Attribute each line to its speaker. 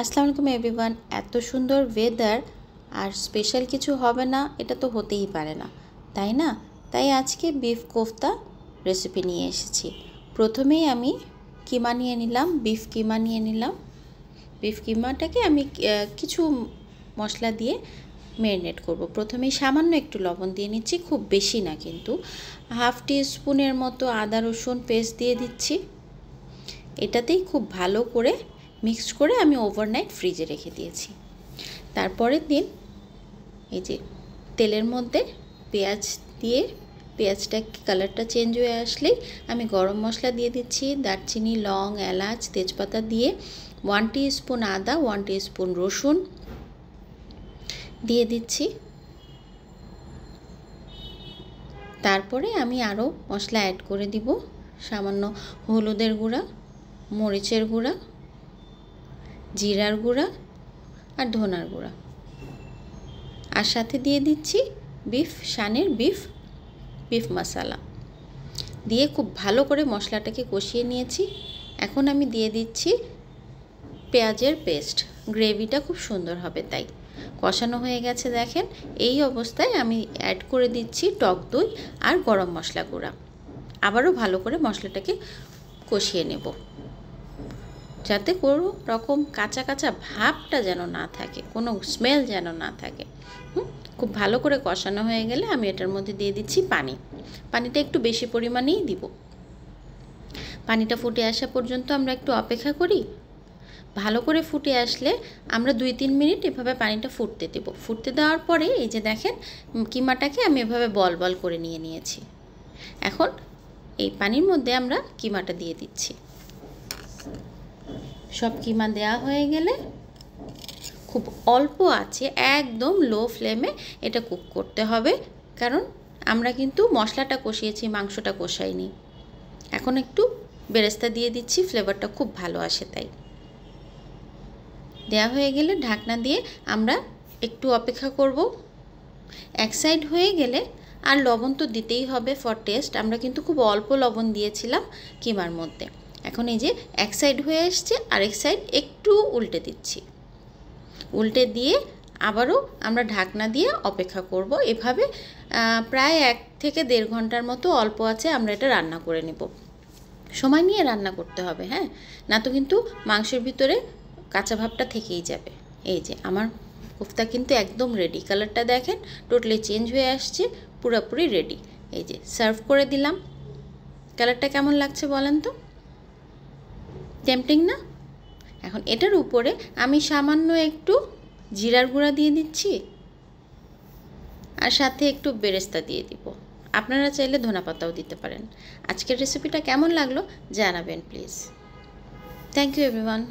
Speaker 1: আসসালামু আলাইকুম এভরিওয়ান। এত সুন্দর ওয়েদার আর স্পেশাল কিছু হবে না এটা তো হতেই পারে না, তাই না? তাই আজকে বিফ কোফতা রেসিপি নিয়ে এসেছি। প্রথমেই আমি কিমা নিয়ে নিলাম, বিফ কিমা নিয়ে নিলাম। বিফ কিমাটাকে আমি কিছু মশলা দিয়ে ম্যারিনেট করব। প্রথমেই সামান্য একটু লবণ দিয়ে নিচ্ছি, খুব বেশি না, কিন্তু হাফ টি স্পুনের মতো আদা রসুন পেস্ট দিয়ে দিচ্ছি। এটাতেই খুব ভালো করে মিক্স করে আমি ওভারনাইট ফ্রিজে রেখে দিয়েছি। তারপরের দিন এই যে তেলের মধ্যে পেঁয়াজ দিয়ে, পেঁয়াজটা কালারটা চেঞ্জ হয়ে আসলেই আমি গরম মশলা দিয়ে দিচ্ছি, দারচিনি, লং, এলাচ, তেজপাতা দিয়ে 1 টিস্পুন আদা, 1 টিস্পুন রসুন দিয়ে দিচ্ছি। তারপরে আমি আরও মশলা অ্যাড করে দিব, সামান্য হলুদের গুঁড়া, মরিচের গুঁড়া, জিরার গুঁড়া আর ধনার গুঁড়া, আর সাথে দিয়ে দিচ্ছি শানের বিফ মশলা দিয়ে খুব ভালো করে মশলাটাকে কষিয়ে নিয়েছি। এখন আমি দিয়ে দিচ্ছি পেঁয়াজের পেস্ট, গ্রেভিটা খুব সুন্দর হবে তাই। কষানো হয়ে গেছে দেখেন। এই অবস্থায় আমি অ্যাড করে দিচ্ছি টক দই আর গরম মশলা গুঁড়া। আবারও ভালো করে মশলাটাকে কষিয়ে নেব, যাতে কোনো রকম কাঁচা কাঁচা ভাবটা যেন না থাকে, কোনো স্মেল যেন না থাকে। খুব ভালো করে কষানো হয়ে গেলে আমি এটার মধ্যে দিয়ে দিচ্ছি পানিটা একটু বেশি পরিমাণেই দিব। পানিটা ফুটে আসা পর্যন্ত আমরা একটু অপেক্ষা করি। ভালো করে ফুটে আসলে আমরা 2-3 মিনিট এভাবে পানিটা ফুটতে দেব। ফুটতে দেওয়ার পরে এই যে দেখেন কিমাটাকে আমি এভাবে বল বল করে নিয়েছি। এখন এই পানির মধ্যে আমরা কিমাটা দিয়ে দিচ্ছি। সব কিমা দেওয়া হয়ে গেলে খুব অল্প আছে, একদম লো ফ্লেমে এটা কুক করতে হবে, কারণ আমরা কিন্তু মশলাটা কষিয়েছি, মাংসটা কষাইনি। এখন একটু বেরেস্তা দিয়ে দিচ্ছি, ফ্লেভারটা খুব ভালো আসে তাই। দেওয়া হয়ে গেলে ঢাকনা দিয়ে আমরা একটু অপেক্ষা করব। এক সাইড হয়ে গেলে, আর লবণ তো দিতেই হবে ফর টেস্ট, আমরা কিন্তু খুব অল্প লবণ দিয়েছিলাম কিমার মধ্যে। এখন এই যে এক সাইড হয়ে আসছে, আরেক সাইড একটু উল্টে দিচ্ছি। উল্টে দিয়ে আবারও আমরা ঢাকনা দিয়ে অপেক্ষা করব। এভাবে প্রায় 1 থেকে 1.5 ঘন্টার মতো অল্প আছে আমরা এটা রান্না করে নেব। সময় নিয়ে রান্না করতে হবে, হ্যাঁ, না তো কিন্তু মাংসের ভিতরে কাঁচা ভাবটা থেকেই যাবে। এই যে আমার কোফতা কিন্তু একদম রেডি, কালারটা দেখেন টোটালি চেঞ্জ হয়ে আসছে, পুরোপুরি রেডি। এই যে সার্ভ করে দিলাম। কালারটা কেমন লাগছে বলেন তো? টেম্পটিং না? এখন এটার উপরে আমি সামান্য একটু জিরার গুঁড়া দিয়ে দিচ্ছি, আর সাথে একটু বেরেস্তা দিয়ে দিব। আপনারা চাইলে ধনেপাতাও দিতে পারেন। আজকের রেসিপিটা কেমন লাগলো জানাবেন প্লিজ। Thank you everyone.